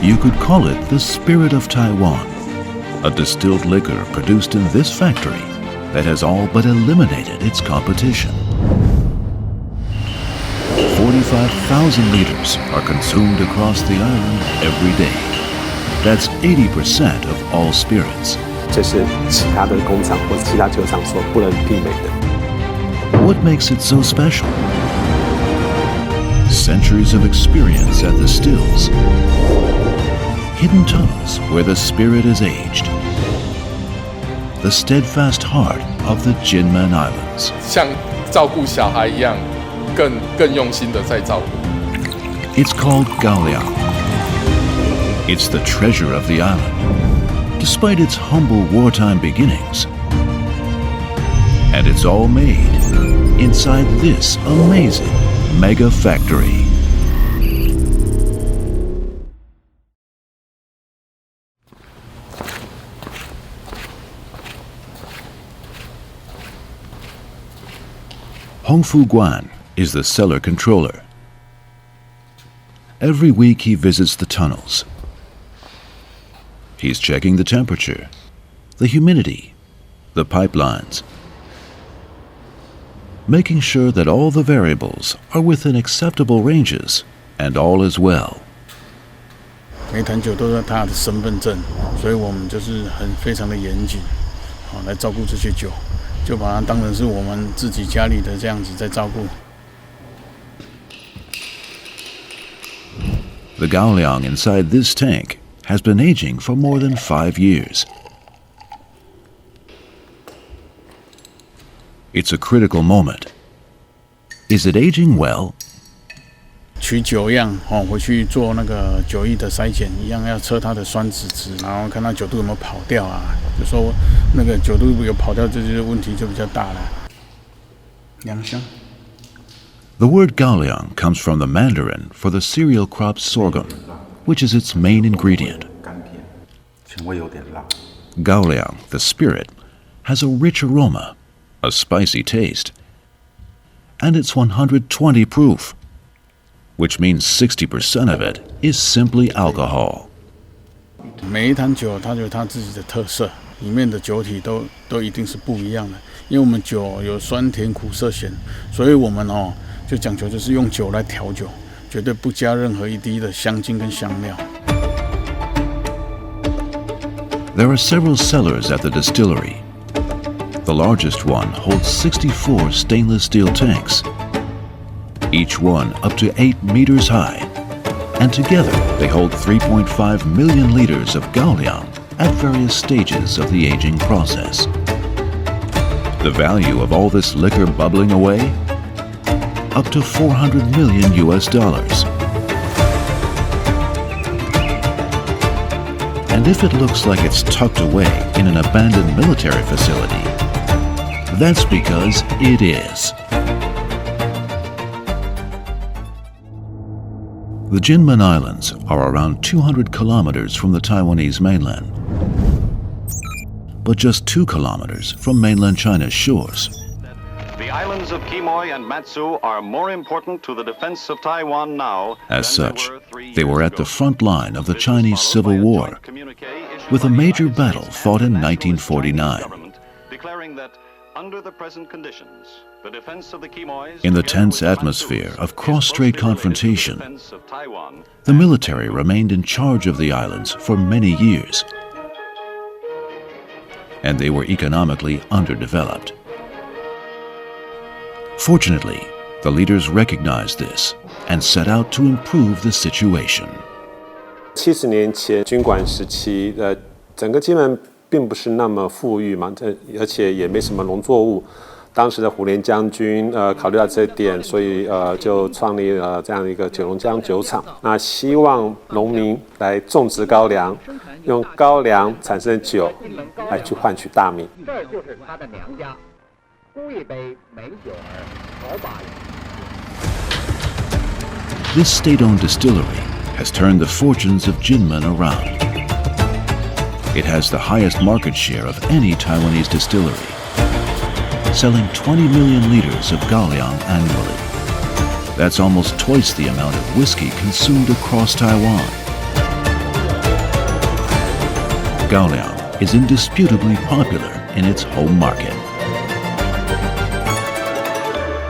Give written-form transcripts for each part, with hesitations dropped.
You could call it the spirit of Taiwan, a distilled liquor produced in this factory that has all but eliminated its competition. 45,000 liters are consumed across the island every day. That's 80% of all spirits. 这是其他的工厂或其他酒厂所不能媲美的。What makes it so special? Centuries of experience at the stills, hidden tunnels where the spirit is aged, the steadfast heart of the Kinmen Islands. 像照顾小孩一样，更用心的在照顾。It's called Kaoliang. It's the treasure of the island, despite its humble wartime beginnings. And it's all made inside this amazing mega factory. Hongfu Guan is the cellar controller. Every week he visits the tunnels. He's checking the temperature, the humidity, the pipelines, making sure that all the variables are within acceptable ranges and all is well. 每坛酒都有它的身份证，所以我们就是非常的严谨，来照顾这些酒，就把它当成是我们自己家里的这样子在照顾。The Kaoliang inside this tank has been aging for more than 5 years. It's a critical moment. Is it aging well? 取酒样回去做那个酒液的筛检，一样要测它的酸酯值，然后看它酒度有没有跑掉啊。就说那个酒度有跑掉，这些问题就比较大了。良香。The word Kaoliang comes from the Mandarin for the cereal crop sorghum, which is its main ingredient. Kaoliang, the spirit, has a rich aroma, a spicy taste, and it's 120 proof, which means 60% of it is simply alcohol. 每一坛酒它有它自己的特色，里面的酒体都一定是不一样的，因为我们酒有酸甜苦涩咸，所以我们就讲究就是用酒来调酒，绝对不加任何一滴的香精跟香料。There are several cellars at the distillery. The largest one holds 64 stainless steel tanks, each one up to 8 meters high, and together they hold 3.5 million liters of Kaoliang at various stages of the aging process. The value of all this liquor bubbling away? Up to $400 million US. And if it looks like it's tucked away in an abandoned military facility, that's because it is. The Kinmen Islands are around 200 kilometers from the Taiwanese mainland, but just 2 kilometers from mainland China's shores. The islands of Quemoy and Matsu are more important to the defense of Taiwan now. As such, they were at the front line of the Chinese Civil War, with a major battle fought in 1949. Declaring that under the present conditions, the defense of the Quemoys, in the tense atmosphere of cross-strait confrontation, the military remained in charge of the islands for many years, and they were economically underdeveloped. Fortunately, the leaders recognized this and set out to improve the situation. 70年前军管时期，整个金门并不是那么富裕嘛，而且也没什么农作物。当时的虎连将军考虑到这一点，所以就创立了这样一个九龙江酒厂。那希望农民来种植高粱，用高粱产生酒来去换取大米。这就是他的娘家。 This state-owned distillery has turned the fortunes of Kinmen around. It has the highest market share of any Taiwanese distillery, selling 20 million liters of Kaoliang annually. That's almost twice the amount of whiskey consumed across Taiwan. Kaoliang is indisputably popular in its home market.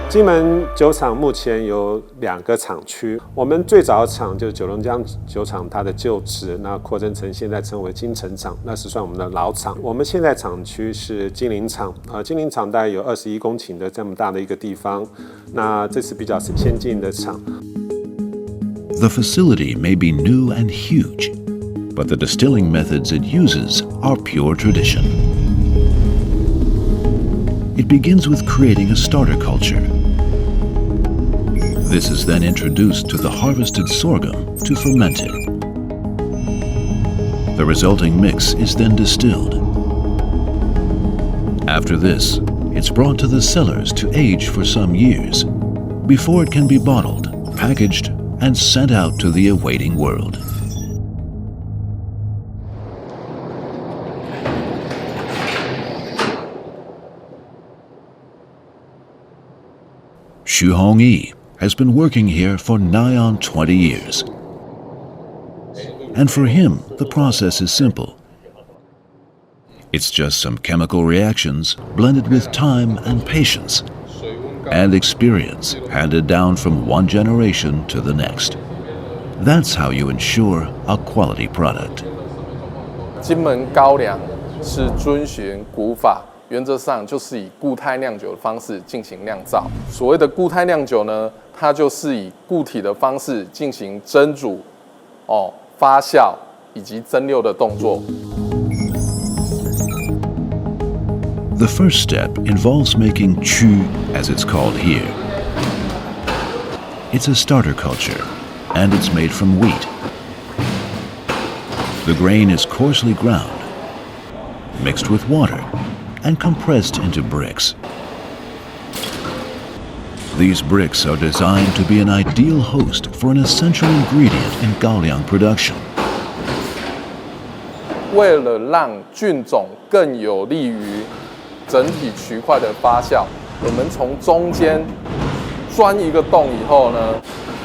金门酒厂目前有2个厂区，我们最早的厂就是九龙江酒厂，它的旧址，那扩增成现在称为金城厂，那是算我们的老厂。我们现在厂区是金陵厂，金陵厂大概有21公顷的这么大的一个地方，那这是比较先进的厂。The facility may be new and huge, but the distilling methods it uses are pure tradition. It begins with creating a starter culture. This is then introduced to the harvested sorghum to ferment it. The resulting mix is then distilled. After this, it's brought to the cellars to age for some years before it can be bottled, packaged, and sent out to the awaiting world. Xu Hongyi has been working here for nigh on 20 years. And for him, the process is simple. It's just some chemical reactions blended with time and patience and experience handed down from one generation to the next. That's how you ensure a quality product. 金门高粱是遵循古法，原则上就是以固态酿酒的方式进行酿造。所谓的固态酿酒呢，它就是以固体的方式进行蒸煮、发酵以及蒸馏的动作。The first step involves making chu, as it's called here. It's a starter culture, and it's made from wheat. The grain is coarsely ground, mixed with water, and compressed into bricks. These bricks are designed to be an ideal host for an essential ingredient in Kaoliang production. 为了让菌种更有利于整体区块的发酵，我们从中间钻一个洞以后呢，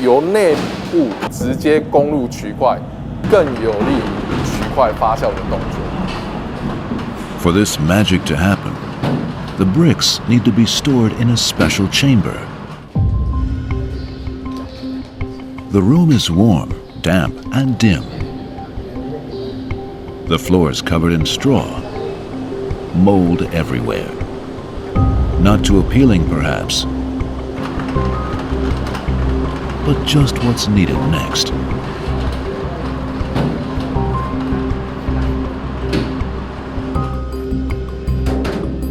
由内部直接攻入区块，更有利于区块发酵的动作。For this magic to happen, the bricks need to be stored in a special chamber. The room is warm, damp, and dim. The floor is covered in straw, mold everywhere. Not too appealing, perhaps, but just what's needed next.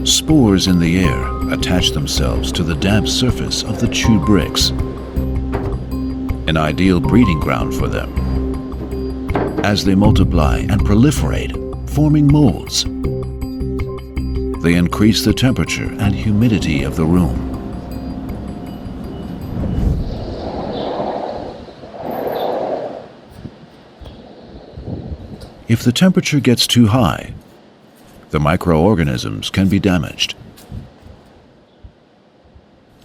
Spores in the air attach themselves to the damp surface of the chewed bricks, an ideal breeding ground for them. As they multiply and proliferate, forming molds, they increase the temperature and humidity of the room. If the temperature gets too high, the microorganisms can be damaged.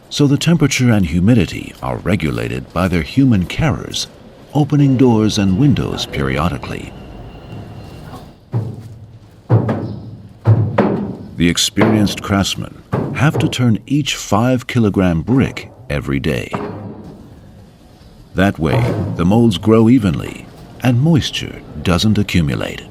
So the temperature and humidity are regulated by their human carers, opening doors and windows periodically. The experienced craftsmen have to turn each 5-kilogram brick every day. That way, the molds grow evenly and moisture doesn't accumulate.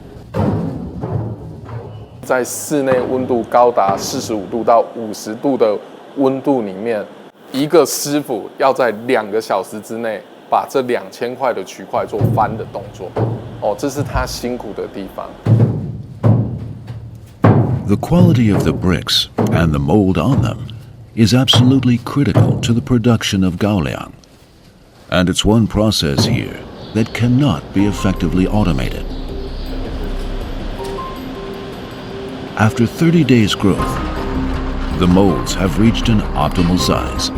在室内温度高达45度到50度的温度里面，一个师傅要在2个小时之内把这2000块的区块做翻的动作。这是他辛苦的地方。The quality of the bricks and the mold on them is absolutely critical to the production of Kaoliang, and it's one process here that cannot be effectively automated. After 30 days' growth, the molds have reached an optimal size.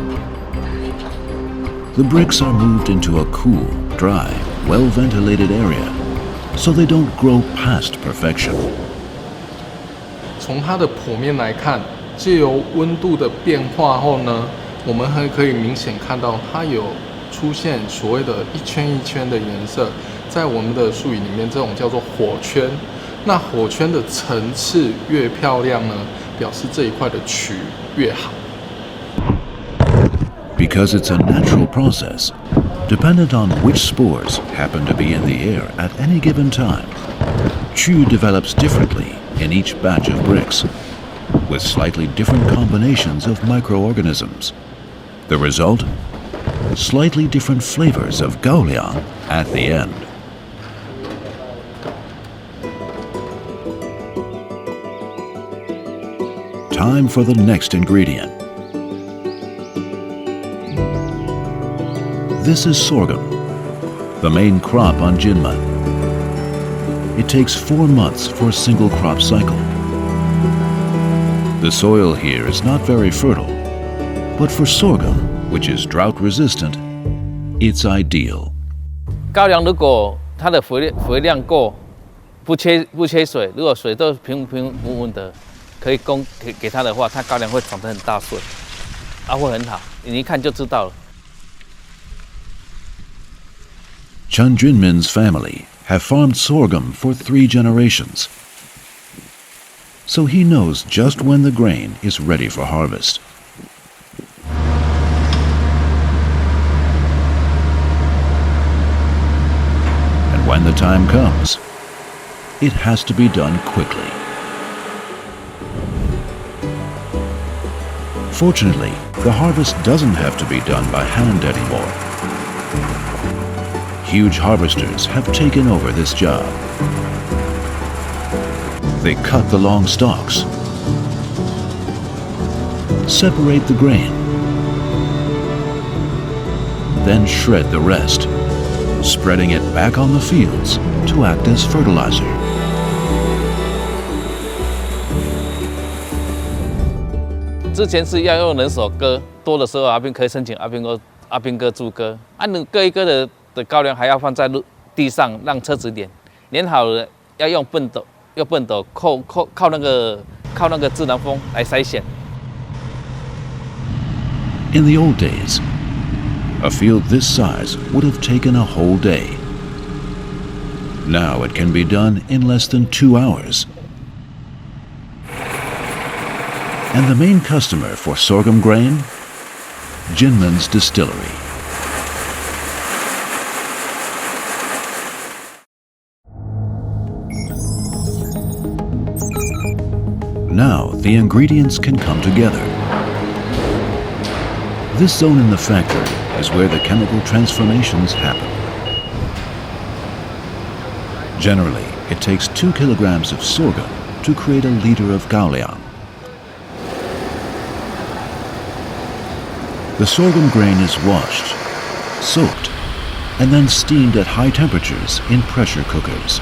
The bricks are moved into a cool, dry, well-ventilated area, so they don't grow past perfection. 从它的剖面来看，借由温度的变化后呢，我们还可以明显看到它有出现所谓的一圈一圈的颜色，在我们的术语里面，这种叫做火圈。那火圈的层次越漂亮呢，表示这一块的曲越好。Because it's a natural process, dependent on which spores happen to be in the air at any given time, Chu develops differently in each batch of bricks, with slightly different combinations of microorganisms. The result? Slightly different flavors of Kaoliang at the end. Time for the next ingredient. This is sorghum, the main crop on Kinmen. It takes 4 months for a single crop cycle. The soil here is not very fertile, but for sorghum, which is drought resistant, it's ideal. 高粱如果它的肥量够，不缺水，如果水都平稳的，可以给它的话，它高粱会长得很大穗，会很好，你一看就知道了。Chen Junmin's family have farmed sorghum for 3 generations, so he knows just when the grain is ready for harvest. And when the time comes, it has to be done quickly. Fortunately, the harvest doesn't have to be done by hand anymore. Huge harvesters have taken over this job. They cut the long stalks, separate the grain, then shred the rest, spreading it back on the fields to act as fertilizer. 之前是要用人手割，多的时候阿兵可以申请阿兵哥助割，你割一割的高粱还要放在地上让车子碾，碾好了要用畚斗靠那个自然风来筛选。In the old days, a field this size would have taken a whole day. Now it can be done in less than 2 hours. And the main customer for sorghum grain? Kinmen's Distillery. Now the ingredients can come together. This zone in the factory is where the chemical transformations happen. Generally, it takes 2 kilograms of sorghum to create a liter of Kaoliang. The sorghum grain is washed, soaked, and then steamed at high temperatures in pressure cookers.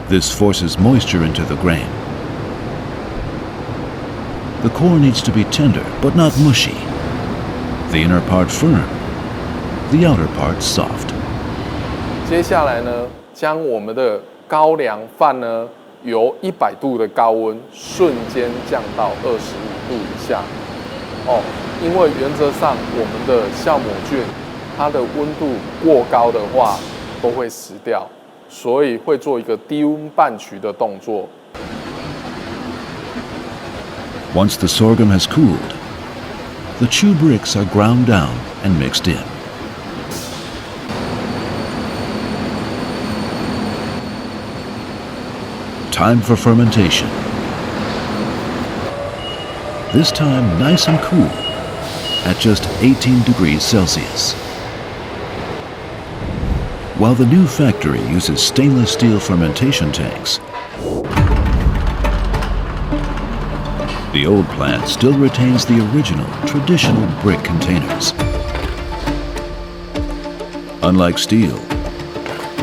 This forces moisture into the grain. The core needs to be tender, but not mushy. The inner part firm, the outer part soft. 接下来呢，将我们的高粱饭呢，由100度的高温瞬间降到25度以下。因为原则上我们的酵母菌，它的温度过高的话都会死掉。所以会做一个低温拌曲的动作。Once the sorghum has cooled, the chew bricks are ground down and mixed in. Time for fermentation. This time nice and cool, at just 18 degrees Celsius. While the new factory uses stainless steel fermentation tanks, the old plant still retains the original, traditional brick containers. Unlike steel,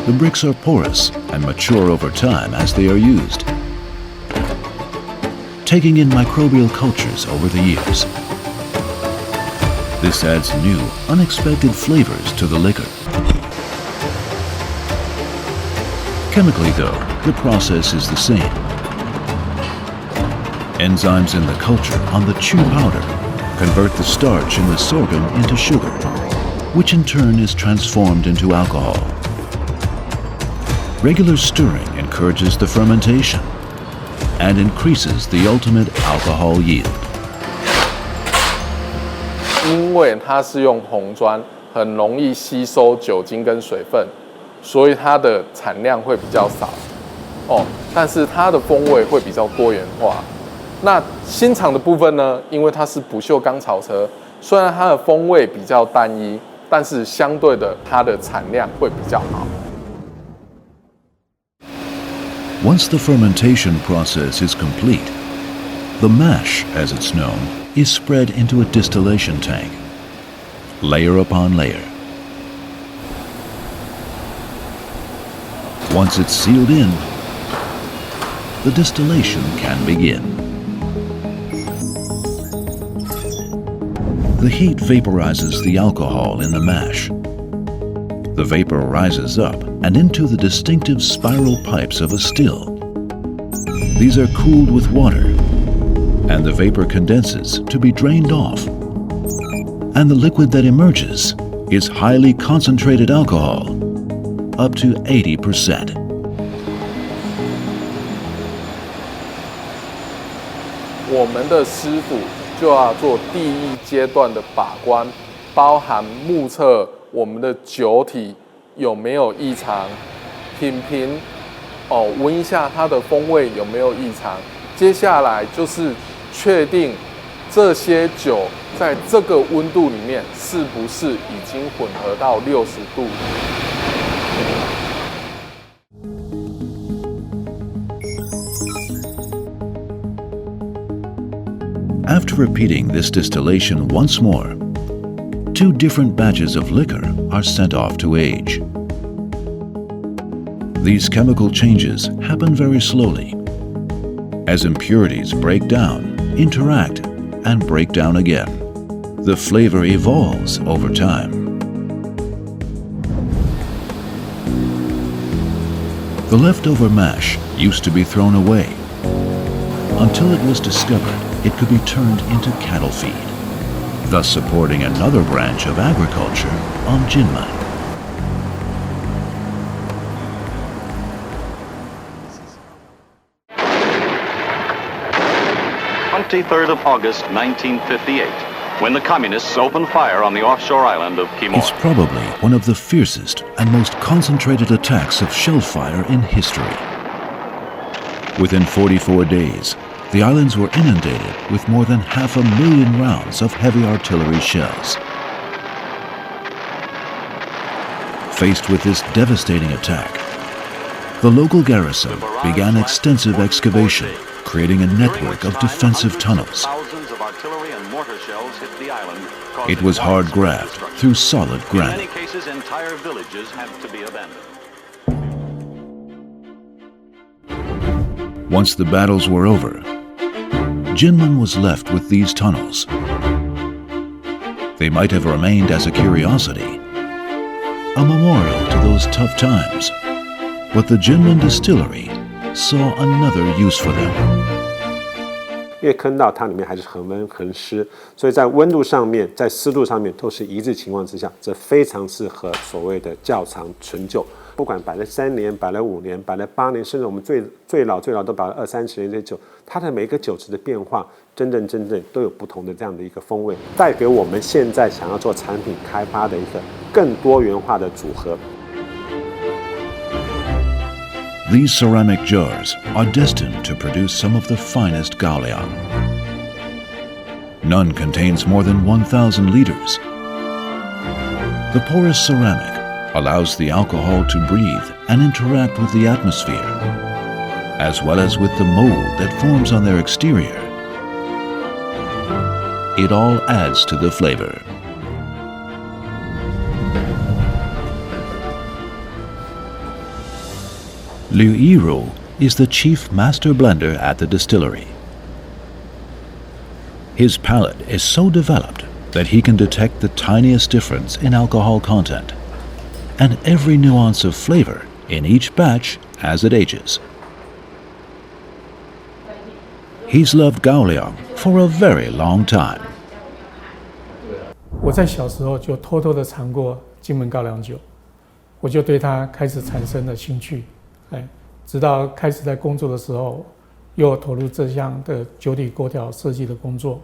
the bricks are porous and mature over time as they are used, taking in microbial cultures over the years. This adds new, unexpected flavors to the liquor. Chemically, though, the process is the same. Enzymes in the culture on the chew powder convert the starch in the sorghum into sugar, which in turn is transformed into alcohol. Regular stirring encourages the fermentation and increases the ultimate alcohol yield. 因为它是用红砖，很容易吸收酒精跟水分，所以它的产量会比较少哦。但是它的风味会比较多元化。那新厂的部分呢，因为它是不锈钢草车，虽然它的风味比较单一，但是相对的它的产量会比较好。 Once the fermentation process is complete, the mash, as it's known, is spread into a distillation tank, layer upon layer. Once it's sealed in, the distillation can begin. The heat vaporizes the alcohol in the mash. The vapor rises up and into the distinctive spiral pipes of a still. These are cooled with water, and the vapor condenses to be drained off. And the liquid that emerges is highly concentrated alcohol, up to 80%. 我们的师傅就要做第一阶段的把关，包含目测我们的酒体有没有异常，品评闻一下它的风味有没有异常。接下来就是确定这些酒在这个温度里面是不是已经混合到60度。 After repeating this distillation once more, 2 different batches of liquor are sent off to age. These chemical changes happen very slowly, as impurities break down, interact, and break down again. The flavor evolves over time. The leftover mash used to be thrown away until it was discovered it could be turned into cattle feed, thus supporting another branch of agriculture on Kinmen. 23rd of August, 1958, when the communists opened fire on the offshore island of Quemoy. It's probably one of the fiercest and most concentrated attacks of shell fire in history. Within 44 days, the islands were inundated with more than 500,000 rounds of heavy artillery shells. Faced with this devastating attack, the local garrison began extensive excavation, creating a network of defensive tunnels. It was hard graft through solid granite. In many cases, entire villages had to be abandoned. Once the battles were over, Kinmen was left with these tunnels. They might have remained as a curiosity, a memorial to those tough times, but the Kinmen Distillery saw another use for them. 因为坑道它里面还是恒温恒湿，所以在温度上面、在湿度上面都是一致情况之下，这非常适合所谓的窖藏存酒。不管摆了3年、摆了5年、摆了8年，甚至我们最老都摆了20-30年的酒，它的每个酒池的变化，真正都有不同的这样的一个风味，带给我们现在想要做产品开发的一个更多元化的组合。 These ceramic jars are destined to produce some of the finest Kaoliang. None contains more than 1,000 liters. The porous ceramic allows the alcohol to breathe and interact with the atmosphere, as well as with the mold that forms on their exterior. It all adds to the flavor. Liu Yiru is the chief master blender at the distillery. His palate is so developed that he can detect the tiniest difference in alcohol content and every nuance of flavor in each batch as it ages. He's loved Kaoliang for a very long time. 我在小时候就偷偷的尝过金门高粱酒，我就对它开始产生了兴趣。直到开始在工作的时候，又投入这项的酒体构调设计的工作。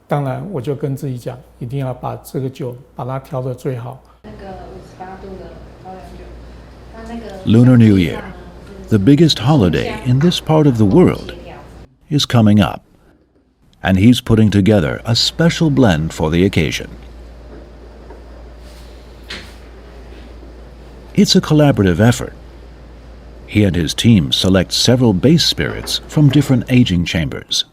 当然，我就跟自己讲，一定要把这个酒把它调得最好。那个58度的高粱酒，它那个 Lunar New Year, the biggest holiday in this part of the world, is coming up, and he's putting together a special blend for the occasion. It's a collaborative effort. He and his team select several base spirits from different aging chambers.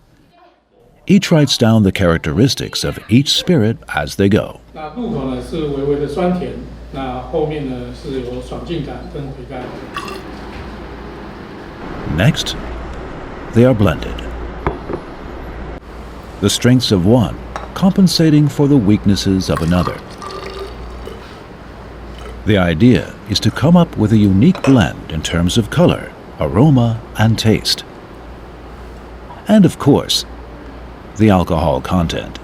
Each writes down the characteristics of each spirit as they go. 那入口呢是微微的酸甜，那后面呢是有爽劲感跟回甘。Next, they are blended. The strengths of one compensating for the weaknesses of another. The idea is to come up with a unique blend in terms of color, aroma, and taste. And of course, the alcohol content.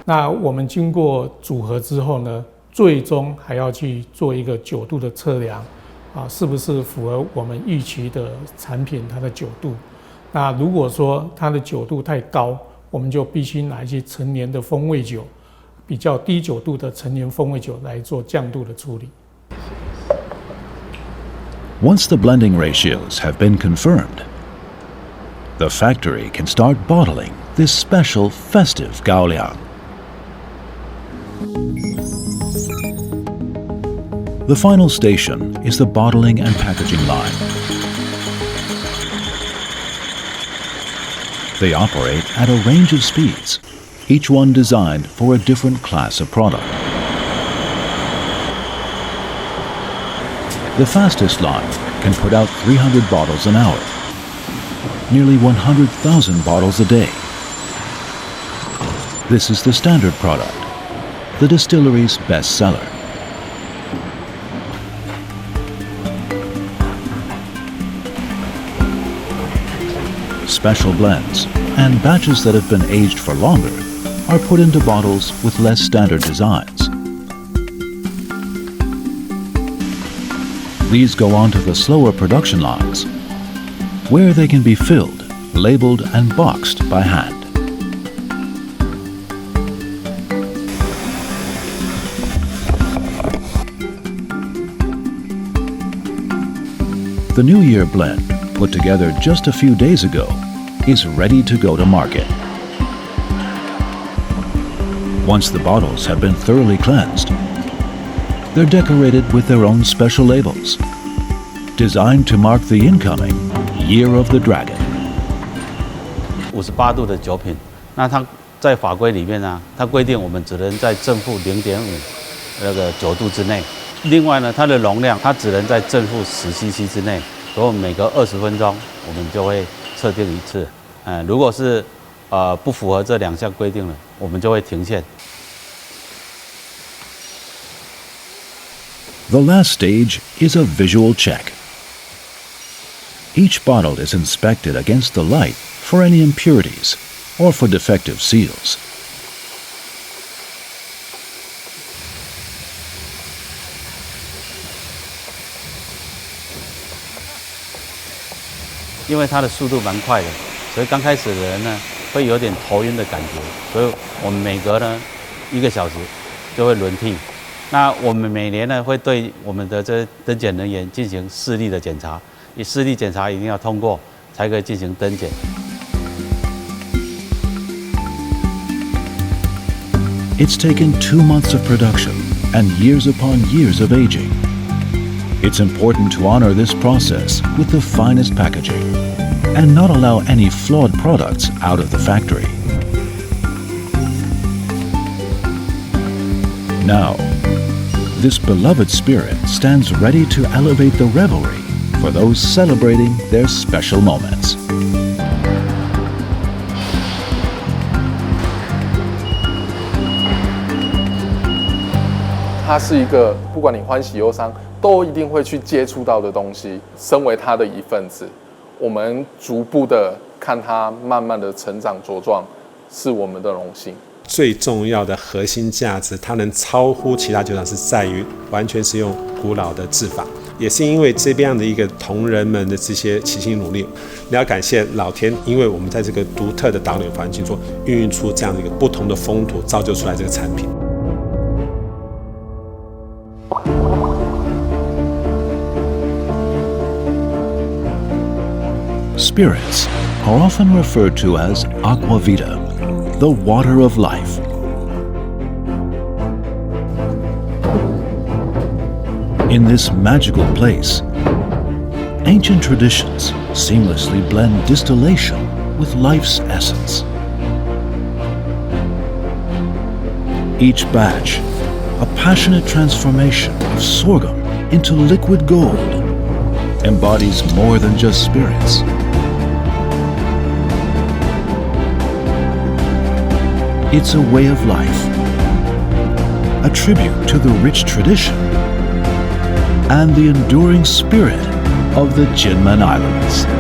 那我们经过组合之后呢，最终还要去做一个酒度的测量，是不是符合我们预期的产品它的酒度？那如果说它的酒度太高，我们就必须拿一些陈年的风味酒，比较低酒度的陈年风味酒来做降度的处理。Once the blending ratios have been confirmed, the factory can start bottling this special festive Kaoliang. The final station is the bottling and packaging line. They operate at a range of speeds, each one designed for a different class of product. The fastest line can put out 300 bottles an hour, nearly 100,000 bottles a day. This is the standard product, the distillery's best seller. Special blends and batches that have been aged for longer are put into bottles with less standard designs. These go onto the slower production lines, where they can be filled, labeled, and boxed by hand. The New Year blend, put together just a few days ago, is ready to go to market. Once the bottles have been thoroughly cleansed, they're decorated with their own special labels, designed to mark the incoming Year of the Dragon. 58度的酒品，那它在法规里面呢，它规定我们只能在正负0.5那个酒度之内。另外呢，它的容量它只能在正负10 cc 之内，所以每隔20分钟我们就会测定一次。如果是不符合这2项规定了，我们就会停线。The last stage is a visual check. Each bottle is inspected against the light for any impurities or for defective seals. "因为它的速度蛮快的，所以刚开始的人呢会有点头晕的感觉，所以我们每隔呢1个小时就会轮替。那我们每年呢会对我们的这登检人员进行视力的检查，视力检查一定要通过才可以进行登检。It's taken 2 months of production and years upon years of aging. It's important to honor this process with the finest packaging and not allow any flawed products out of the factory. Now, this beloved spirit stands ready to elevate the revelry for those celebrating their special moments. 它是一个不管你欢喜忧伤，都一定会去接触到的东西。身为它的一份子，我们逐步的看它慢慢的成长茁壮，是我们的荣幸。最重要的核心价值，它能超乎其他酒厂，是在于完全是用古老的制法。也是因为这样的一个同仁们的这些齐心努力，你要感谢老天，因为我们在这个独特的岛屿环境中孕育出这样的一个不同的风土，造就出来这个产品。Spirits are often referred to as aqua vita, the water of life. In this magical place, ancient traditions seamlessly blend distillation with life's essence. Each batch, a passionate transformation of sorghum into liquid gold, embodies more than just spirits. It's a way of life, a tribute to the rich tradition and the enduring spirit of the Kinmen Islands.